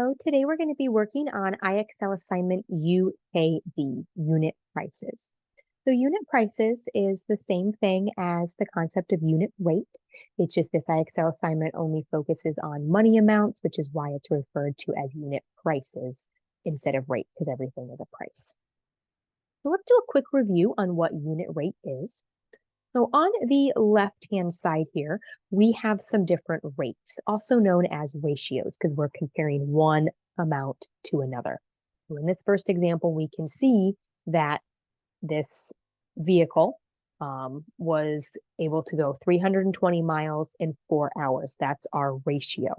Hello, today we're going to be working on IXL assignment UKD, unit prices. So unit prices is the same thing as the concept of unit rate. It's just this IXL assignment only focuses on money amounts, which is why it's referred to as unit prices instead of rate, because everything is a price. So let's do a quick review on what unit rate is. So on the left-hand side here, we have some different rates, also known as ratios, because we're comparing one amount to another. So in this first example, we can see that this vehicle was able to go 320 miles in 4 hours. That's our ratio.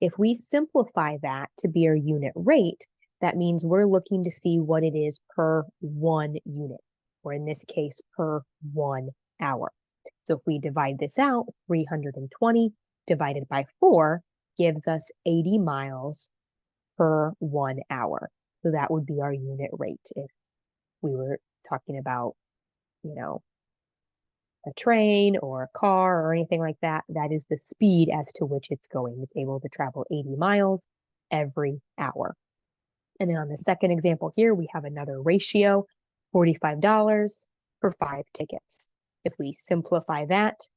If we simplify that to be our unit rate, that means we're looking to see what it is per one unit, or in this case, per 1 hour. So if we divide this out, 320 divided by 4 gives us 80 miles per 1 hour. So that would be our unit rate if we were talking about, a train or a car or anything like that. That is the speed as to which it's going. It's able to travel 80 miles every hour. And then on the second example here, we have another ratio, $45 for 5 tickets. If we simplify that,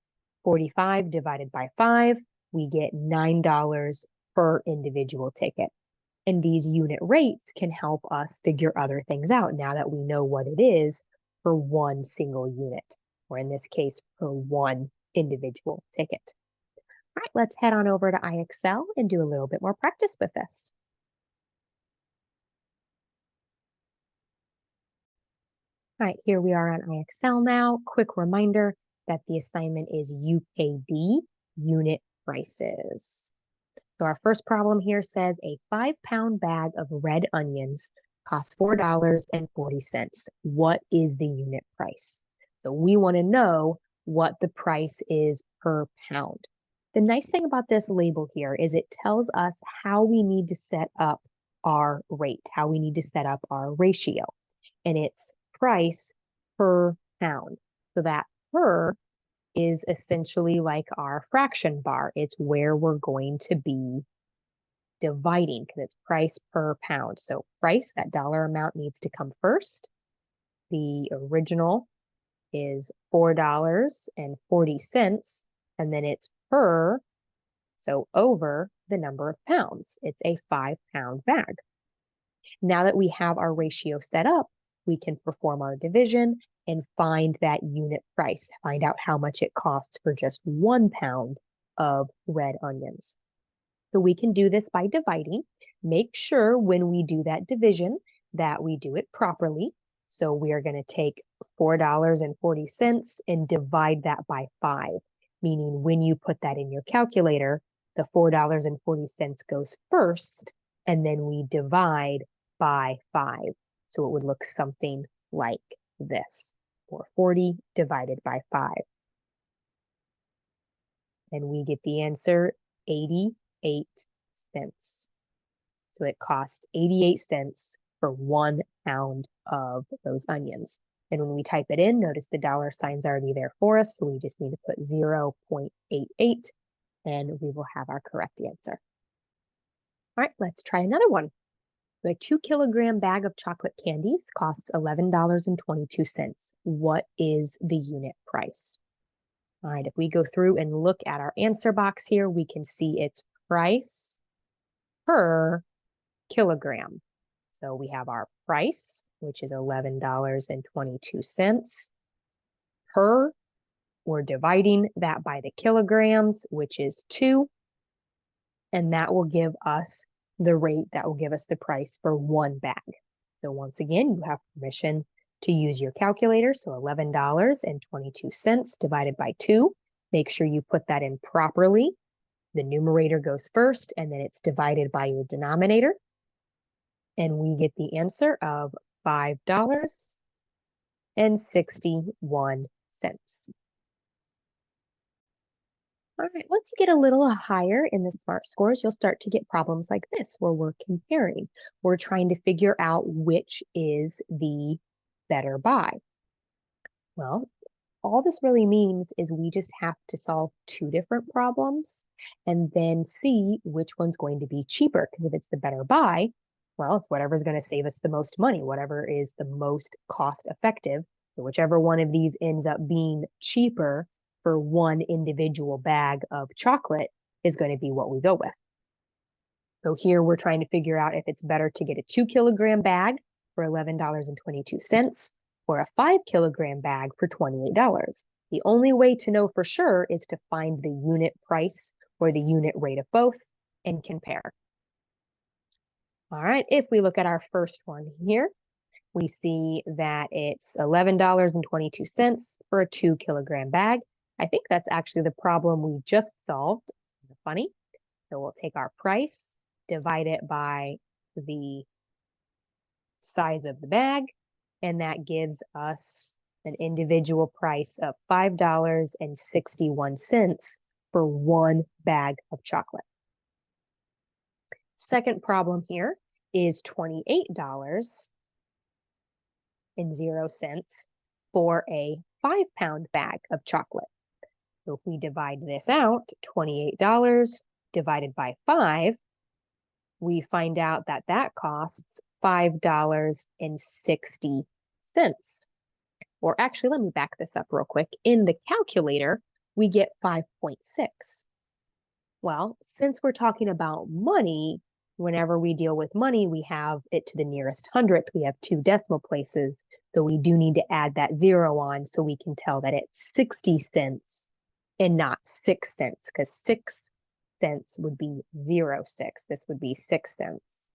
45 divided by 5, we get $9 per individual ticket. And these unit rates can help us figure other things out now that we know what it is for one single unit, or in this case, per one individual ticket. All right, let's head on over to IXL and do a little bit more practice with this. All right, here we are on IXL now. Quick reminder that the assignment is UKD, unit prices. So our first problem here says a 5-pound bag of red onions costs $4.40. What is the unit price? So we want to know what the price is per pound. The nice thing about this label here is it tells us how we need to set up our rate, how we need to set up our ratio. And it's price per pound. So that per is essentially like our fraction bar. It's where we're going to be dividing because it's price per pound. So price, that dollar amount needs to come first. The original is $4.40, and then it's per, so over the number of pounds. It's a 5-pound bag. Now that we have our ratio set up, we can perform our division and find that unit price, find out how much it costs for just 1 pound of red onions. So we can do this by dividing. Make sure when we do that division that we do it properly. So we are going to take $4.40 and divide that by 5, meaning when you put that in your calculator, the $4.40 goes first, and then we divide by 5. So it would look something like this, 440 divided by 5. And we get the answer 88 cents. So it costs 88 cents for 1 pound of those onions. And when we type it in, notice the dollar sign's already there for us. So we just need to put 0.88 and we will have our correct answer. All right, let's try another one. A 2-kilogram bag of chocolate candies costs $11.22. What is the unit price? All right, if we go through and look at our answer box here, we can see its price per kilogram. So we have our price, which is $11.22 per. We're dividing that by the kilograms, which is 2. And that will give us the rate, that will give us the price for 1 bag. So once again, you have permission to use your calculator. So $11.22 divided by 2. Make sure you put that in properly. The numerator goes first, and then it's divided by your denominator. And we get the answer of $5.61. All right, once you get a little higher in the SMART scores, you'll start to get problems like this where we're comparing. We're trying to figure out which is the better buy. Well, all this really means is we just have to solve two different problems and then see which one's going to be cheaper. Because if it's the better buy, well, it's whatever's going to save us the most money, whatever is the most cost effective. So whichever one of these ends up being cheaper for one individual bag of chocolate is going to be what we go with. So here we're trying to figure out if it's better to get a 2-kilogram bag for $11.22 or a 5-kilogram bag for $28. The only way to know for sure is to find the unit price or the unit rate of both and compare. All right, if we look at our first one here, we see that it's $11.22 for a 2-kilogram bag. I think that's actually the problem we just solved. Funny. So we'll take our price, divide it by the size of the bag, and that gives us an individual price of $5.61 for one bag of chocolate. Second problem here is $28.00 for a 5-pound bag of chocolate. So if we divide this out, $28 divided by 5, we find out that that costs $5.60. Or actually, let me back this up real quick. In the calculator, we get 5.6. Well, since we're talking about money, whenever we deal with money, we have it to the nearest hundredth. We have 2 decimal places. So we do need to add that 0 on so we can tell that it's 60 cents and not 6 cents, because 6 cents would be 0.6. This would be 6 cents,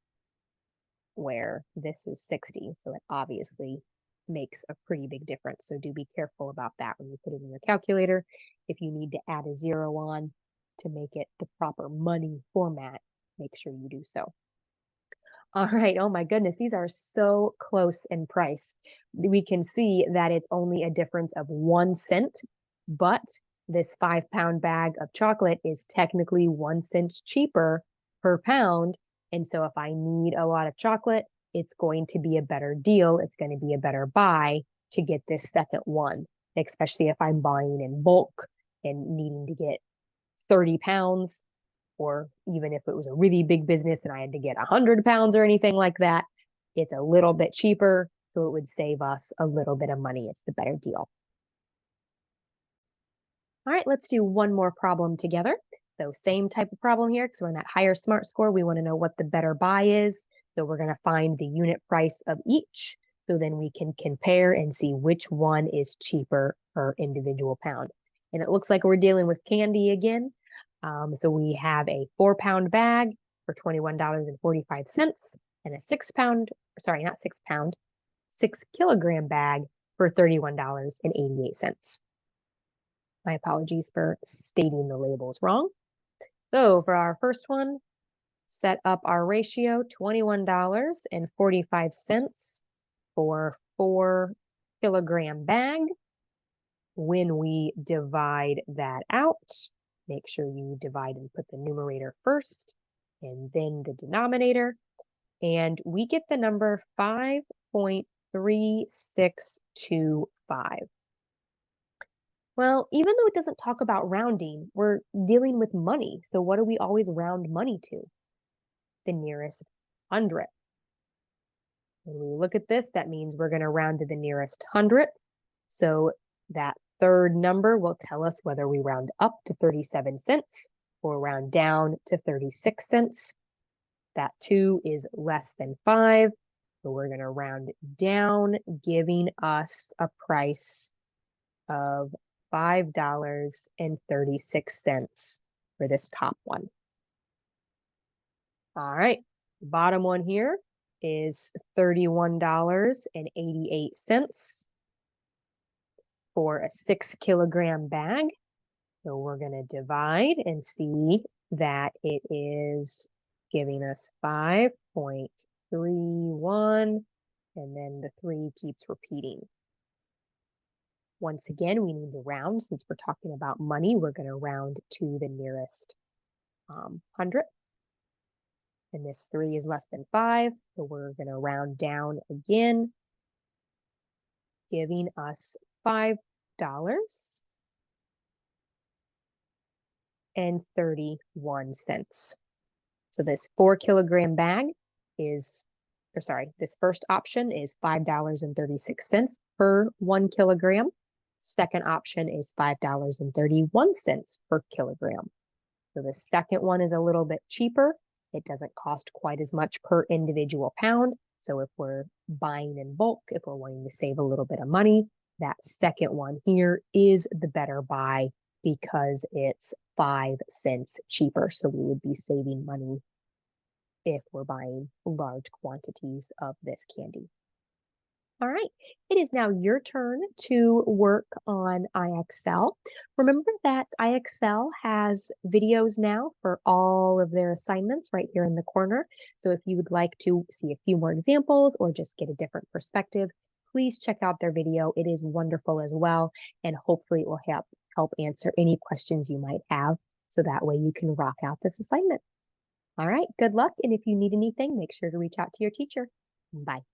where this is 60. So it obviously makes a pretty big difference. So do be careful about that when you put it in your calculator. If you need to add a 0 on to make it the proper money format, make sure you do so. All right. Oh my goodness. These are so close in price. We can see that it's only a difference of 1 cent, but this 5-pound bag of chocolate is technically 1 cent cheaper per pound. And so if I need a lot of chocolate, it's going to be a better deal. It's going to be a better buy to get this second one, especially if I'm buying in bulk and needing to get 30 pounds, or even if it was a really big business and I had to get 100 pounds or anything like that, it's a little bit cheaper. So it would save us a little bit of money. It's the better deal. All right, let's do one more problem together. So same type of problem here because we're in that higher SMART score. We want to know what the better buy is. So we're going to find the unit price of each. So then we can compare and see which one is cheaper per individual pound. And it looks like we're dealing with candy again. So we have a 4-pound bag for $21.45 and a 6-kilogram bag for $31.88. My apologies for stating the labels wrong. So for our first one, set up our ratio, $21.45 for 4-kilogram bag. When we divide that out, make sure you divide and put the numerator first and then the denominator. And we get the number 5.3625. Well, even though it doesn't talk about rounding, we're dealing with money. So what do we always round money to? The nearest hundredth. When we look at this, that means we're going to round to the nearest hundredth. So that third number will tell us whether we round up to 37 cents or round down to 36 cents. That 2 is less than 5. So we're going to round down, giving us a price of $5.36 for this top one. All right, the bottom one here is $31.88 for a 6-kilogram bag. So we're going to divide and see that it is giving us 5.31, and then the 3 keeps repeating. Once again, we need to round. Since we're talking about money, we're going to round to the nearest hundredth. And this 3 is less than 5, so we're going to round down again, giving us 5 $5.31. So this 4 kilogram bag is, or sorry, this first option is $5.36 per 1 kilogram. Second option is $5.31 per kilogram. So the second one is a little bit cheaper. It doesn't cost quite as much per individual pound. So if we're buying in bulk, if we're wanting to save a little bit of money, that second one here is the better buy because it's 5 cents cheaper. So we would be saving money if we're buying large quantities of this candy. All right, it is now your turn to work on IXL. Remember that IXL has videos now for all of their assignments right here in the corner. So if you would like to see a few more examples or just get a different perspective, please check out their video. It is wonderful as well, and hopefully it will help answer any questions you might have, so that way you can rock out this assignment. All right, good luck, and if you need anything, make sure to reach out to your teacher. Bye.